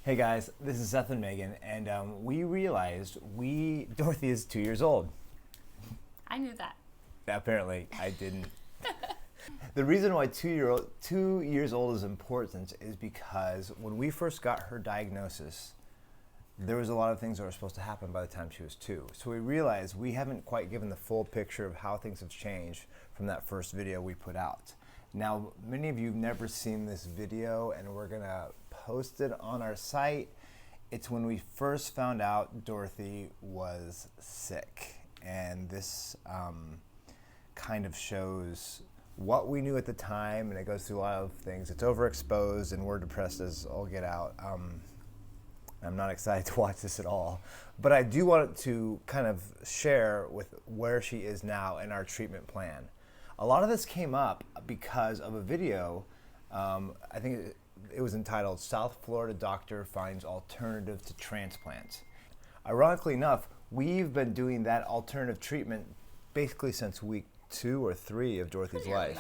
Hey guys, this is Seth and Megan, and we realized Dorothy is 2 years old. I knew that. Apparently, I didn't. The reason why 2 years old is important is because when we first got her diagnosis, there was a lot of things that were supposed to happen by the time she was 2. So we realized we haven't quite given the full picture of how things have changed from that first video we put out. Now, many of you have never seen this video, and we're gonna post it on our site. It's when we first found out Dorothy was sick, and this kind of shows what we knew at the time, and it goes through a lot of things. It's overexposed, and we're depressed as all get out. I'm not excited to watch this at all, but I do want to kind of share with where she is now in our treatment plan. A lot of this came up because of a video, I think it was entitled, South Florida Doctor Finds Alternative to Transplant. Ironically enough, we've been doing that alternative treatment basically since week 2 or 3 of Dorothy's life.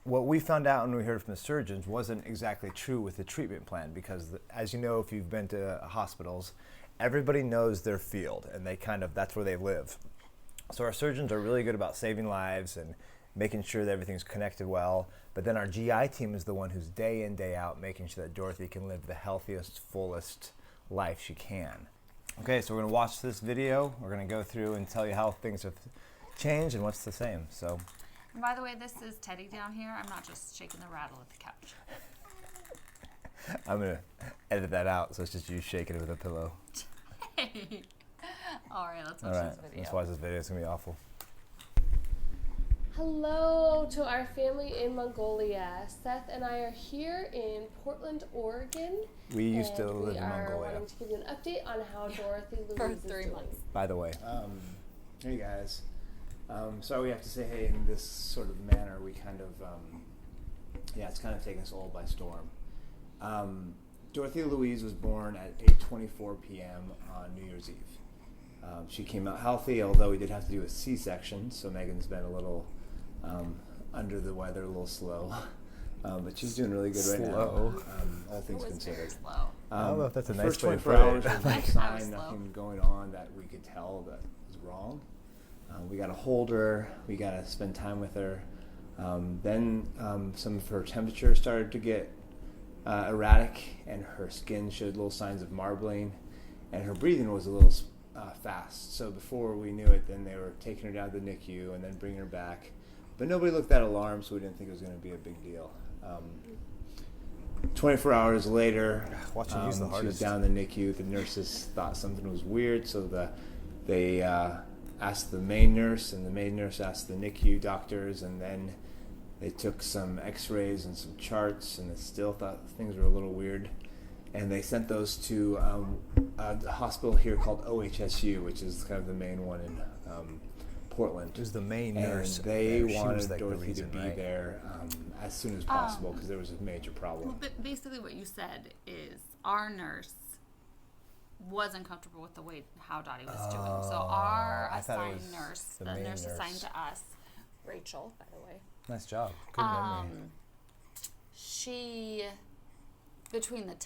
What we found out when we heard from the surgeons wasn't exactly true with the treatment plan because, as you know, if you've been to hospitals, everybody knows their field and that's where they live. So our surgeons are really good about saving lives and making sure that everything's connected well. But then our GI team is the one who's day in, day out making sure that Dorothy can live the healthiest, fullest life she can. Okay, so we're gonna watch this video. We're gonna go through and tell you how things have changed and what's the same. So. And by the way, this is Teddy down here. I'm not just shaking the rattle at the couch. I'm gonna edit that out, so it's just you shaking it with a pillow. Hey. All right, let's watch this video. Let's watch this video. It's gonna be awful. Hello to our family in Mongolia. Seth and I are here in Portland, Oregon. We used to live in We are Mongolia. wanting to give you an update on how Dorothea Louise For is 3 doing. months. By the way. Hey guys. Sorry we have to say hey in this sort of manner. We kind of, it's kind of taken us all by storm. Dorothea Louise was born at 8:24 p.m. on New Year's Eve. She came out healthy, although we did have to do a C-section, so Megan's been a little under the weather, a little slow. But she's doing really good right now, all things considered. Slow. I don't know if that's a nice first way to 24 put hours it. was no I was sign, slow. nothing going on that we could tell that was wrong. We got to hold her. We got to spend time with her. Then some of her temperature started to get erratic, and her skin showed little signs of marbling, and her breathing was a little fast. So before we knew it, then they were taking her down to the NICU and then bringing her back. But nobody looked that alarmed, so we didn't think it was going to be a big deal. 24 hours later, Watch her use the she was hardest. down in the NICU. The nurses thought something was weird, so they asked the main nurse, and the main nurse asked the NICU doctors, and then they took some x-rays and some charts, and they still thought things were a little weird. And they sent those to a hospital here called OHSU, which is kind of the main one in Portland. It was the main And nurse. they there. She wanted was, like, the Dorothy reason, to be right? there as soon as possible because there was a major problem. Well, but basically what you said is our nurse wasn't comfortable with the way how Dottie was doing. So our I thought it assigned was nurse, the the main nurse nurse. assigned to us, Rachel, by the way, Nice job. Good memory. she, between the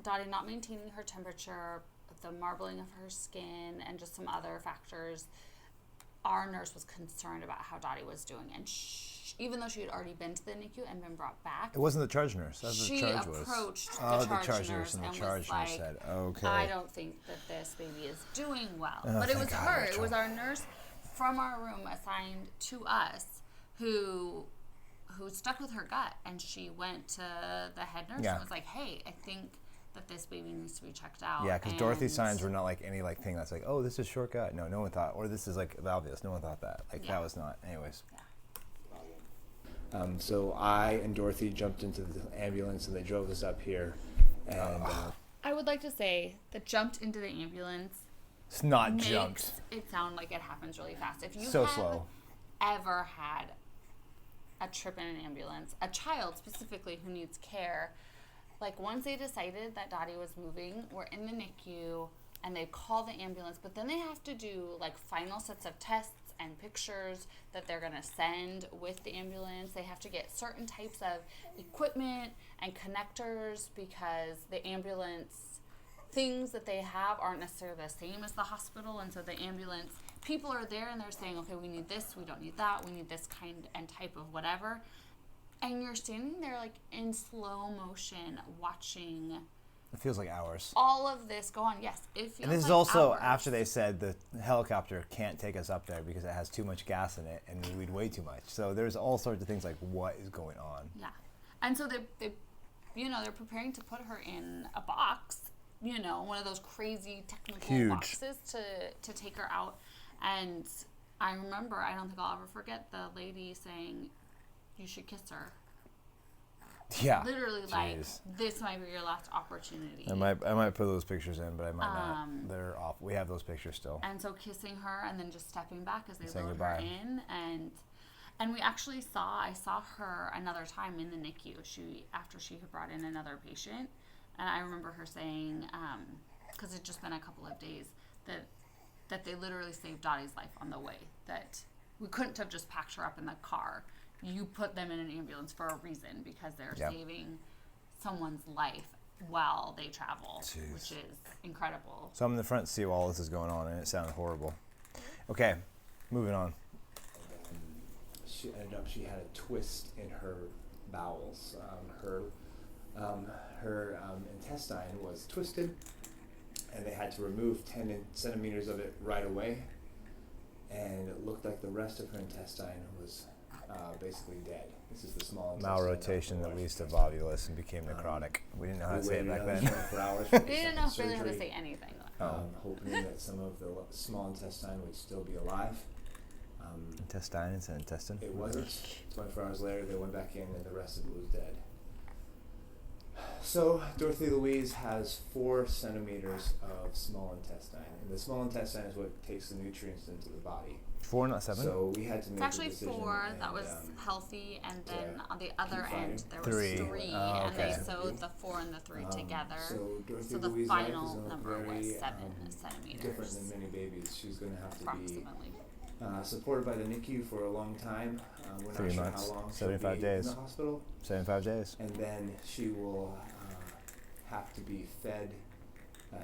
Dottie not maintaining her temperature, the marbling of her skin, and just some other factors, our nurse was concerned about how Dottie was doing. And even though she had already been to the NICU and been brought back, It wasn't the charge nurse. That's what she the charge was. approached Oh, the charge nurse and the and charge was nurse like, said, "Okay." I don't think that this baby is doing well. Oh, but it thank was God, her. Rachel. It was our nurse from our room assigned to us who stuck with her gut, and she went to the head nurse Yeah. and was like, "Hey, I think that this baby needs to be checked out." Yeah, because Dorothy's signs were not like any like thing that's like, oh, this is shortcut. No, no one thought, or this is like obvious. No one thought that. Like Yeah. that was not. Anyways. So I and Dorothy jumped into the ambulance and they drove us up here. And I would like to say that jumped into the ambulance It's not makes jumped. it sound like it happens really fast. If you So have slow. ever had a trip in an ambulance, a child specifically who needs care, like once they decided that Dottie was moving, we're in the NICU and they call the ambulance, but then they have to do like final sets of tests and pictures that they're going to send with the ambulance. They have to get certain types of equipment and connectors because the ambulance things that they have aren't necessarily the same as the hospital. And so the ambulance people are there and they're saying, okay, we need this, we don't need that, we need this kind and type of whatever. And you're standing there like in slow motion watching. It feels like hours. All of this go on. Yes, it feels And this like is also hours. after they said the helicopter can't take us up there because it has too much gas in it and we'd weigh too much. So there's all sorts of things like what is going on. Yeah. And so they they're preparing to put her in a box, one of those crazy technical Huge boxes to take her out. And I remember, I don't think I'll ever forget the lady saying, you should kiss her. Yeah. Literally, Jeez. like, this might be your last opportunity. I might put those pictures in, but I might not. They're off. We have those pictures still. And so kissing her and then just stepping back as they Saying load goodbye. her in. And we actually I saw her another time in the NICU after she had brought in another patient. And I remember her saying, because it's just been a couple of days, that they literally saved Dottie's life on the way. That we couldn't have just packed her up in the car. You put them in an ambulance for a reason because they're saving someone's life while they travel, which is incredible. So I'm in the front seat while all this is going on, and it sounds horrible. Okay, moving on. She had a twist in her bowels. Her intestine was twisted, and they had to remove 10 centimeters of it right away. And it looked like the rest of her intestine was basically dead. This is the small intestine. Malrotation that leads to volvulus and became necrotic. We didn't know how to say it back then. 24 hours We didn't know really how to say anything. Hoping that some of the small intestine would still be alive. Intestine, it's an intestine. It wasn't. 24 hours later, they went back in and the rest of it was dead. So, Dorothea Louise has 4 centimeters of small intestine. And the small intestine is what takes the nutrients into the body. 4, not 7? So, we had to make It's actually a decision. 4 and, that was healthy, and then on the other keep end fighting. there 3. was 3, Oh, and they okay. sewed the 4 and the 3 together. So, Dorothea So the Louise's final life is number very, was 7 centimeters. different than many babies. She's going to have to be Approximately. supported by the NICU for a long time. We're 3 not sure months, how long 75 she'll be days. in the hospital. 75 days. And then she will have to be fed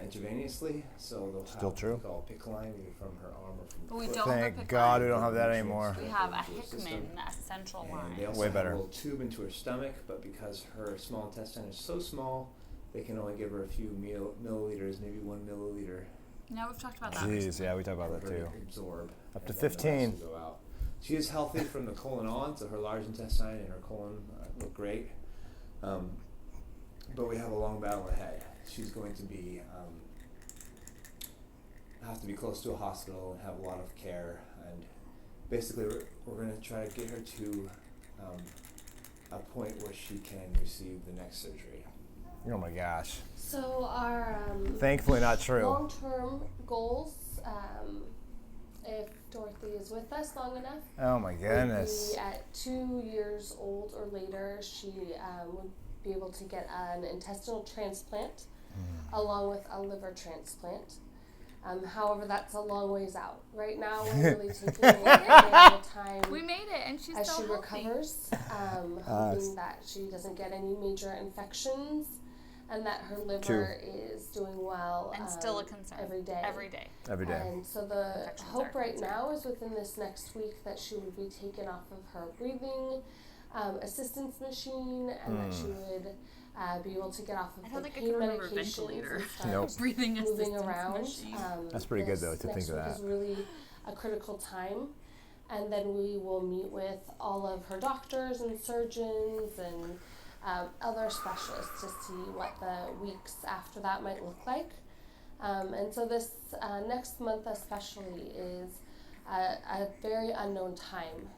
intravenously. So they'll Still have true. what we call PICC line, either from her arm or from But we the foot. don't have a Thank PICC God line. we don't have that anymore. We have a Into her system. Hickman, a central And line. they also Way have better. a little tube into her stomach, but because her small intestine is so small, they can only give her a few milliliters, maybe 1 milliliter. No, we've talked about that. Jeez, yeah, we talked about that for her too. to absorb. Up to and then the rest 15. will go out. She is healthy from the colon on, so her large intestine and her colon look great. But we have a long battle ahead. She's going to be have to be close to a hospital and have a lot of care, and basically we're going to try to get her to a point where she can receive the next surgery. Oh my gosh. So our Thankfully not true. long-term goals, if Dorothy is with us long enough, Oh my would goodness. be at 2 years old or later, she would be able to get an intestinal transplant along with a liver transplant. However, that's a long ways out. Right now, we're really taking it one day at a time. We made it, and she's as so she healthy. recovers, hoping that she doesn't get any major infections and that her liver is doing well. And still a concern. Every day. Every day. Every day. And so the Infections are hope a right concern. now is within this next week that she would be taken off of her breathing assistance machine and that she would be able to get off of I the don't think I pain can remember medications ventilator. and start Nope. Breathing moving assistance around. machine. That's pretty good, though, This to think next of week that. is really a critical time, and then we will meet with all of her doctors and surgeons and other specialists to see what the weeks after that might look like. And so this next month especially is a very unknown time,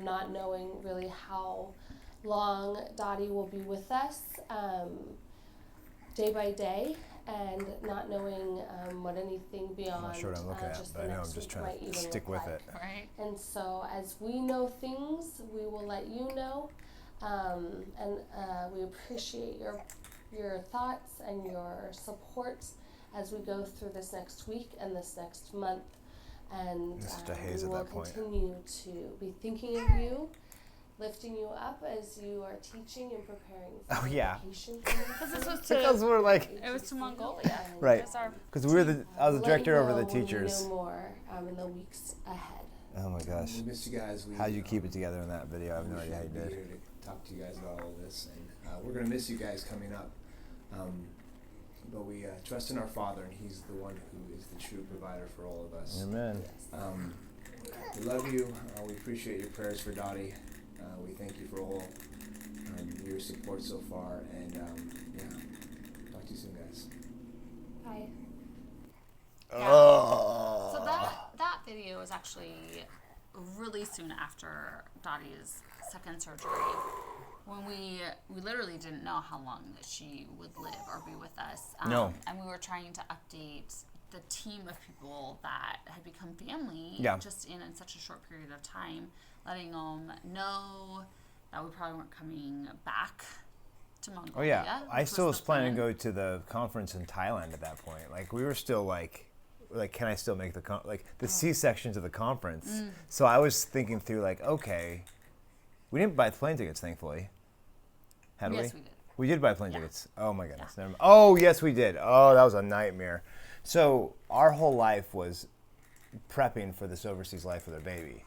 not knowing really how long Dottie will be with us day by day, and not knowing what anything beyond I'm not sure what I'm looking at, just but the I know I'm next just week trying might to even stick look with like. it. Right? And so as we know things, we will let you know, and we appreciate your thoughts and your support as we go through this next week and this next month. And It's such a haze we at will that point. continue to be thinking of you, lifting you up as you are teaching and preparing for Oh, yeah. vacation. Because this was Because to we're like, it was to Mongolia. Right. It was our because I was the director over the Let you know teachers. when we know more in the weeks ahead. Oh my gosh. We miss you guys. How'd you keep it together in that video? I have no we idea how you should be did. here to talk to you guys about all of this, and we're gonna miss you guys coming up. But we trust in our Father, and He's the one who is the true provider for all of us. Amen. We love you. We appreciate your prayers for Dottie. We thank you for all your support so far, and yeah, talk to you soon, guys. Bye. Oh. So that video was actually really soon after Dottie's second surgery, when we literally didn't know how long that she would live or be with us. No. And we were trying to update the team of people that had become family Yeah. just in such a short period of time, letting them know that we probably weren't coming back to Mongolia. Oh yeah, I which still was was the planning to plan. go to the conference in Thailand at that point. Like we were still like, can I still make the C-sections of the conference? So I was thinking through like, okay, we didn't buy plane tickets, thankfully. Had we? Yes, we did. We did buy plane Yeah. tickets. Oh my goodness. Never mind. Oh yes, we did. Oh, that was a nightmare. So our whole life was prepping for this overseas life with our baby.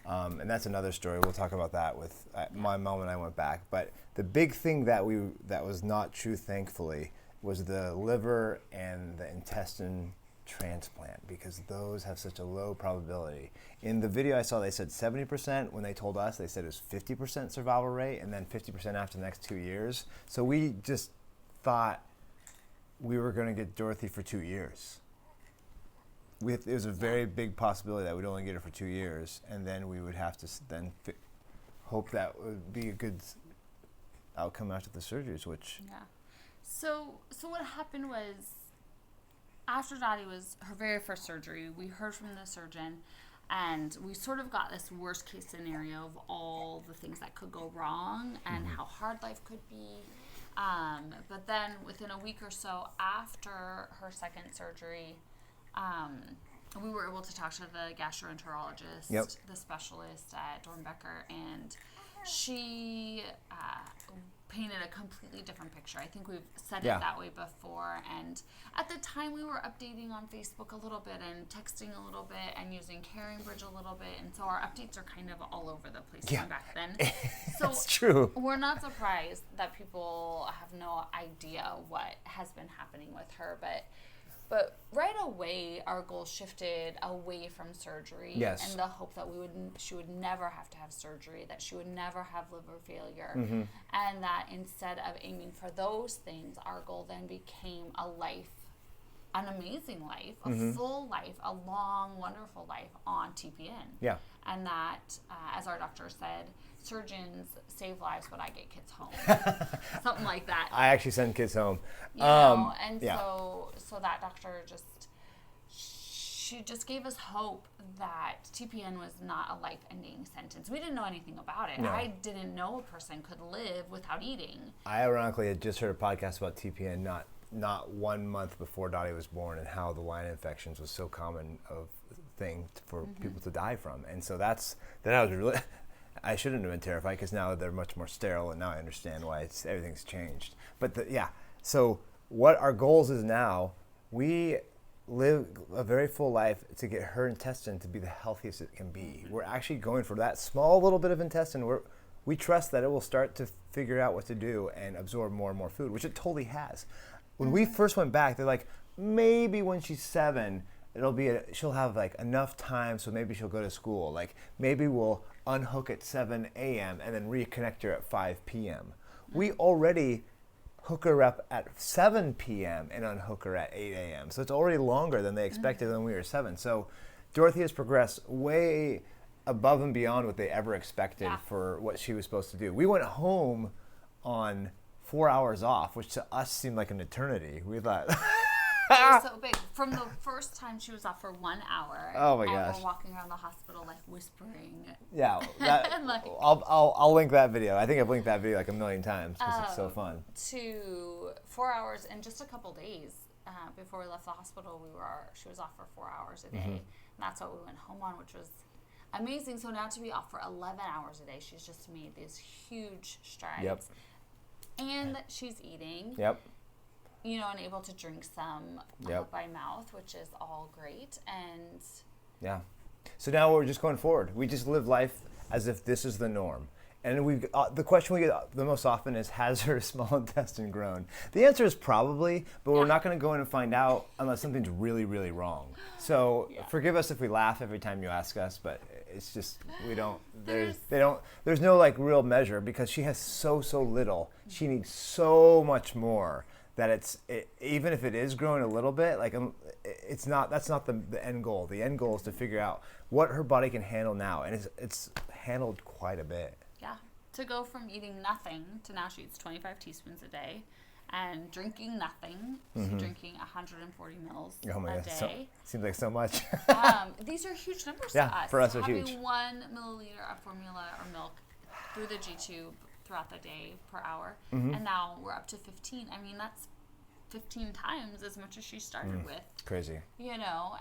And that's another story. We'll talk about that with my mom and I went back. But the big thing that was not true, thankfully, was the liver and the intestine transplant, because those have such a low probability. In the video I saw, they said 70%. When they told us, they said it was 50% survival rate, and then 50% after the next 2 years. So we just thought we were going to get Dorothy for 2 years. It was a very big possibility that we'd only get her for 2 years, and then we would have to hope that would be a good outcome after the surgeries, which... Yeah. So what happened was, after Dottie was her very first surgery, we heard from the surgeon, and we sort of got this worst case scenario of all the things that could go wrong and how hard life could be. But then within a week or so after her second surgery, we were able to talk to the gastroenterologist, Yep. the specialist at Dornbecker, and she painted a completely different picture. I think we've said Yeah. it that way before, and at the time we were updating on Facebook a little bit and texting a little bit and using Caring Bridge a little bit, and so our updates are kind of all over the place Yeah. from back then. So That's true. we're not surprised that people have no idea what has been happening with her, but right away our goal shifted away from surgery, Yes. and the hope that she would never have to have surgery, that she would never have liver failure, and that instead of aiming for those things, our goal then became an amazing life, a full life, a long, wonderful life on TPN. Yeah. And that, as our doctor said, surgeons save lives, but I get kids home. Something like that. I actually send kids home. You know, and yeah. so that doctor she just gave us hope that TPN was not a life-ending sentence. We didn't know anything about it. No. I didn't know a person could live without eating. I ironically had just heard a podcast about TPN not 1 month before Dottie was born, and how the line infections was so common of thing for people to die from. And so then I was really... I shouldn't have been terrified, because now they're much more sterile, and now I understand why everything's changed. But so what our goals is now, we live a very full life to get her intestine to be the healthiest it can be. We're actually going for that small little bit of intestine. We trust that it will start to figure out what to do and absorb more and more food, which it totally has. When we first went back, they're like, maybe when she's 7, she'll have like enough time, so maybe she'll go to school. Like maybe we'll unhook at 7 a.m. and then reconnect her at 5 p.m. We already hook her up at 7 p.m. and unhook her at 8 a.m. So it's already longer than they expected when we were 7. So Dorothy has progressed way above and beyond what they ever expected for what she was supposed to do. We went home on 4 hours off, which to us seemed like an eternity. We thought... It was so big. From the first time she was off for 1 hour. Oh my and gosh. we're walking around the hospital like whispering. Yeah, Like- I'll link that video. I think I've linked that video like 1 million times because it's so fun. To 4 hours in just a couple days. before we left the hospital, she was off for 4 hours a day. Mm-hmm. And that's what we went home on, which was amazing. So now to be off for 11 hours a day, she's just made these huge strides. Yep. And she's eating. Yep. You know, and able to drink some Yep. by mouth, which is all great. And Yeah. So now we're just going forward. We just live life as if this is the norm. And the question we get the most often is, has her small intestine grown? The answer is probably, but we're not going to go in and find out unless something's really, really wrong. So forgive us if we laugh every time you ask us, but it's just, we don't, there's no like real measure because she has so little. She needs so much more that even if it is growing a little bit, like that's not the end goal. The end goal is to figure out what her body can handle now, and it's handled quite a bit. yeah, to go from eating nothing to now she eats 25 teaspoons a day, and drinking nothing to drinking 140 mils Oh my a God, day. seems like so much. These are huge numbers Yeah, to us. for us they're Having huge. 1 milliliter of formula or milk through the G-tube throughout the day per hour, Mm-hmm. and now we're up to 15. I mean, that's 15 times as much as she started with. Crazy. You know,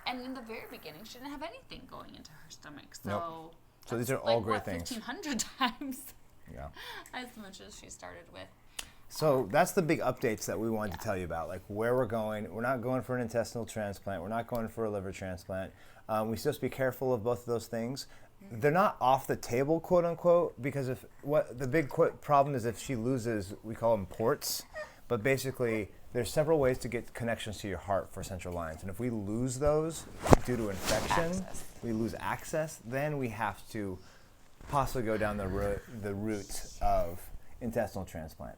and in the very beginning, she didn't have anything going into her stomach. So, Nope. So these that's are all like, great things. 1,500 times Yeah. as much as she started with. So that's the big updates that we wanted to tell you about, like where we're going. We're not going for an intestinal transplant. We're not going for a liver transplant. We still have to be careful of both of those things. They're not off the table, quote unquote, because if what the big problem is if she loses, we call them ports, but basically there's several ways to get connections to your heart for central lines, and if we lose those due to infection, we lose access, then we have to possibly go down the route of intestinal transplant.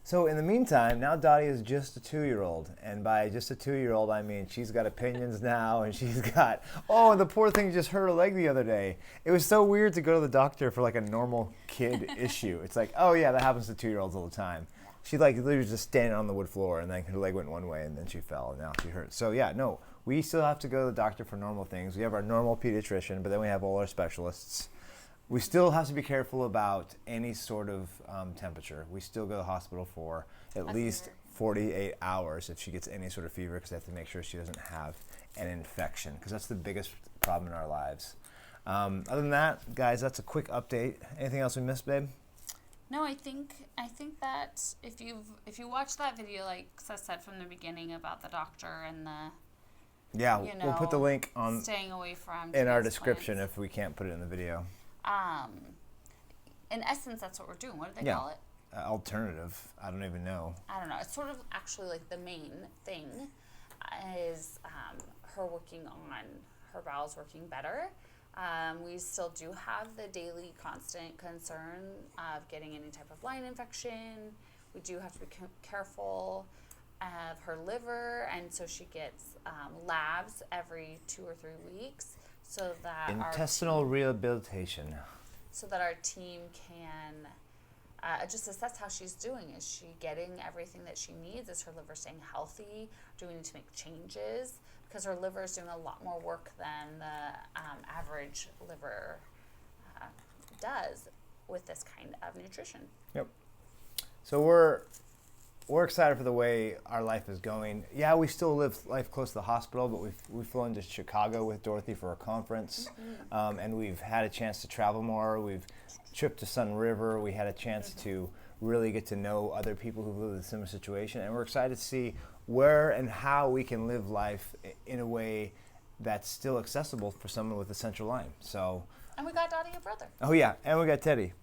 So in the meantime, now Dottie is just a 2-year-old. And by just a 2-year-old, I mean she's got opinions now, and she's got, oh, the poor thing just hurt her leg the other day. It was so weird to go to the doctor for like a normal kid issue. It's like, oh yeah, that happens to 2-year-olds all the time. She like literally was just standing on the wood floor, and then her leg went one way, and then she fell, and now she hurt. So yeah, no, we still have to go to the doctor for normal things. We have our normal pediatrician, but then we have all our specialists. We still have to be careful about any sort of temperature. We still go to the hospital for at least 48 hours if she gets any sort of fever, because they have to make sure she doesn't have an infection, because that's the biggest problem in our lives. Other than that, guys, that's a quick update. Anything else we missed, babe? No, I think that if you watch that video, like I said from the beginning about the doctor and the We'll put the link on staying away from in our transplants. description if we can't put it in the video. In essence, that's what we're doing. What do they Yeah. call it? Alternative. I don't even know. I don't know. It's sort of actually like the main thing is her working on her bowels working better. We still do have the daily constant concern of getting any type of line infection. We do have to be careful of her liver, and so she gets labs every 2 or 3 weeks so that Intestinal rehabilitation. so that our team can just assess how she's doing. Is she getting everything that she needs? Is her liver staying healthy? Do we need to make changes? Because her liver is doing a lot more work than the average liver does with this kind of nutrition. Yep. So we're excited for the way our life is going. Yeah, we still live life close to the hospital, but we've flown to Chicago with Dorothy for a conference, and we've had a chance to travel more. We've tripped to Sun River. We had a chance to really get to know other people who live in a similar situation, and we're excited to see where and how we can live life in a way that's still accessible for someone with a central line. So. And we got Dottie a brother. Oh yeah, and we got Teddy.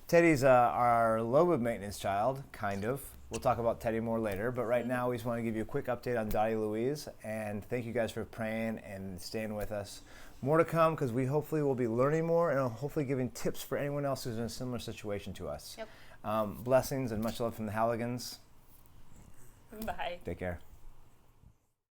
Teddy's our low maintenance child, kind of. We'll talk about Teddy more later, but right now we just want to give you a quick update on Dottie Louise, and thank you guys for praying and staying with us. More to come, because we hopefully will be learning more and hopefully giving tips for anyone else who's in a similar situation to us. Yep. Blessings and much love from the Halligans. Bye. Take care.